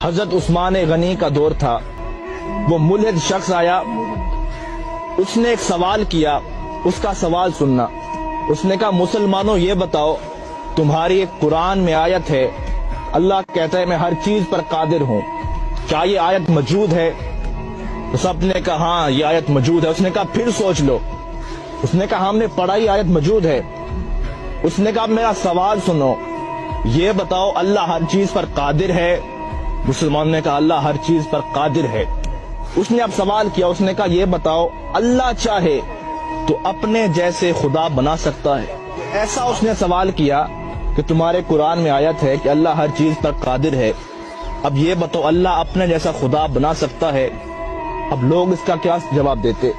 حضرت عثمان غنی کا دور تھا، وہ ملحد شخص آیا، اس نے ایک سوال کیا، اس کا سوال سننا۔ اس نے کہا مسلمانوں یہ بتاؤ، تمہاری ایک قرآن میں آیت ہے، اللہ کہتا ہے میں ہر چیز پر قادر ہوں، کیا یہ آیت موجود ہے؟ تو سب نے کہا ہاں یہ آیت موجود ہے۔ اس نے کہا پھر سوچ لو۔ اس نے کہا ہم نے پڑھا یہ آیت موجود ہے۔ اس نے کہا میرا سوال سنو، یہ بتاؤ اللہ ہر چیز پر قادر ہے؟ مسلمان نے کہا اللہ ہر چیز پر قادر ہے۔ اس نے اب سوال کیا، اس نے کہا یہ بتاؤ اللہ چاہے تو اپنے جیسے خدا بنا سکتا ہے؟ ایسا اس نے سوال کیا کہ تمہارے قرآن میں آیت ہے کہ اللہ ہر چیز پر قادر ہے، اب یہ بتاؤ اللہ اپنے جیسا خدا بنا سکتا ہے؟ اب لوگ اس کا کیا جواب دیتے؟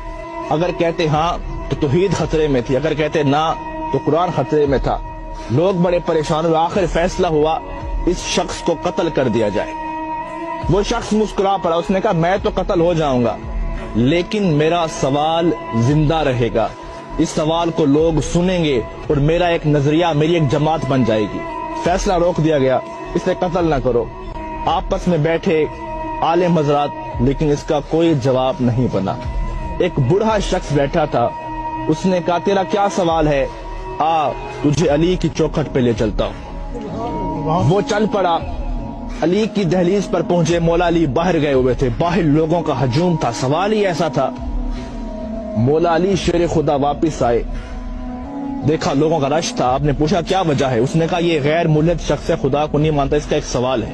اگر کہتے ہاں تو توحید خطرے میں تھی، اگر کہتے نہ تو قرآن خطرے میں تھا۔ لوگ بڑے پریشان ہوئے، آخر فیصلہ ہوا اس شخص کو قتل کر دیا جائے۔ وہ شخص مسکرا پڑا، اس نے کہا میں تو قتل ہو جاؤں گا لیکن میرا سوال زندہ رہے گا، اس سوال کو لوگ سنیں گے اور میرا ایک نظریہ، میری ایک جماعت بن جائے گی۔ فیصلہ روک دیا گیا، اسے قتل نہ کرو۔ آپس میں بیٹھے عالم حضرات، لیکن اس کا کوئی جواب نہیں بنا۔ ایک بوڑھا شخص بیٹھا تھا، اس نے کہا تیرا کیا سوال ہے؟ آ تجھے علی کی چوکھٹ پہ لے چلتا ہوں۔ وہ چل پڑا، علی کی دہلیز پر پہنچے، مولا علی باہر گئے ہوئے تھے، باہر لوگوں کا ہجوم تھا، سوال ہی ایسا تھا۔ مولا علی شیر خدا واپس آئے، دیکھا لوگوں کا رش تھا، آپ نے پوچھا کیا وجہ ہے؟ اس نے کہا یہ غیر ملحد شخص ہے، خدا کو نہیں مانتا، اس کا ایک سوال ہے۔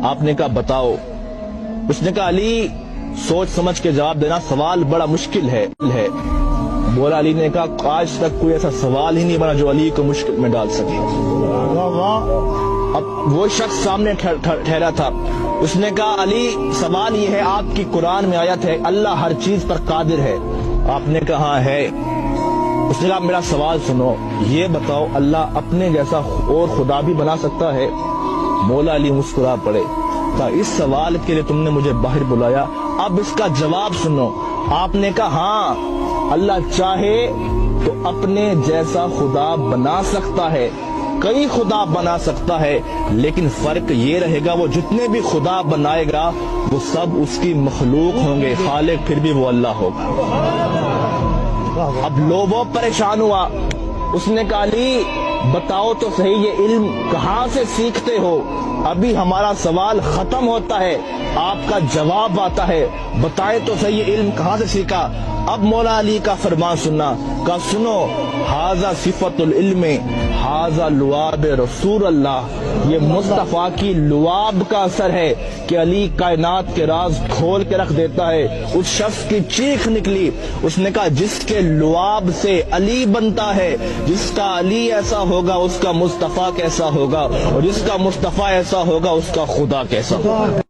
آپ نے کہا بتاؤ۔ اس نے کہا علی سوچ سمجھ کے جواب دینا، سوال بڑا مشکل ہے۔ مولا علی نے کہا آج تک کوئی ایسا سوال ہی نہیں بنا جو علی کو مشکل میں ڈال سکے۔ اب وہ شخص سامنے ٹھہرا تھا، اس نے کہا علی سوال یہ ہے، آپ کی قرآن میں آیت ہے اللہ ہر چیز پر قادر ہے؟ آپ نے کہا ہاں ہے۔ اس نے کہا میرا سوال سنو، یہ بتاؤ اللہ اپنے جیسا اور خدا بھی بنا سکتا ہے؟ مولا علی مسکرا پڑے، کہا اس سوال کے لیے تم نے مجھے باہر بلایا، اب اس کا جواب سنو۔ آپ نے کہا ہاں اللہ چاہے تو اپنے جیسا خدا بنا سکتا ہے، کئی خدا بنا سکتا ہے، لیکن فرق یہ رہے گا وہ جتنے بھی خدا بنائے گا وہ سب اس کی مخلوق ہوں گے، خالق پھر بھی وہ اللہ ہوگا۔ اب لوگوں پریشان ہوا، اس نے کہا علی بتاؤ تو صحیح یہ علم کہاں سے سیکھتے ہو؟ ابھی ہمارا سوال ختم ہوتا ہے، آپ کا جواب آتا ہے، بتائیں تو صحیح یہ علم کہاں سے سیکھا؟ اب مولا علی کا فرمان سننا، کہا سنو ھذا صفت العلم ھذا لعاب رسول اللہ، یہ مصطفیٰ کی لعاب کا اثر ہے کہ علی کائنات کے راز کھول کے رکھ دیتا ہے۔ اس شخص کی چیخ نکلی، اس نے کہا جس کے لعاب سے علی بنتا ہے، جس کا علی ایسا ہوگا اس کا مصطفیٰ کیسا ہوگا، اور جس کا مصطفیٰ ایسا ہوگا اس کا خدا کیسا ہوگا۔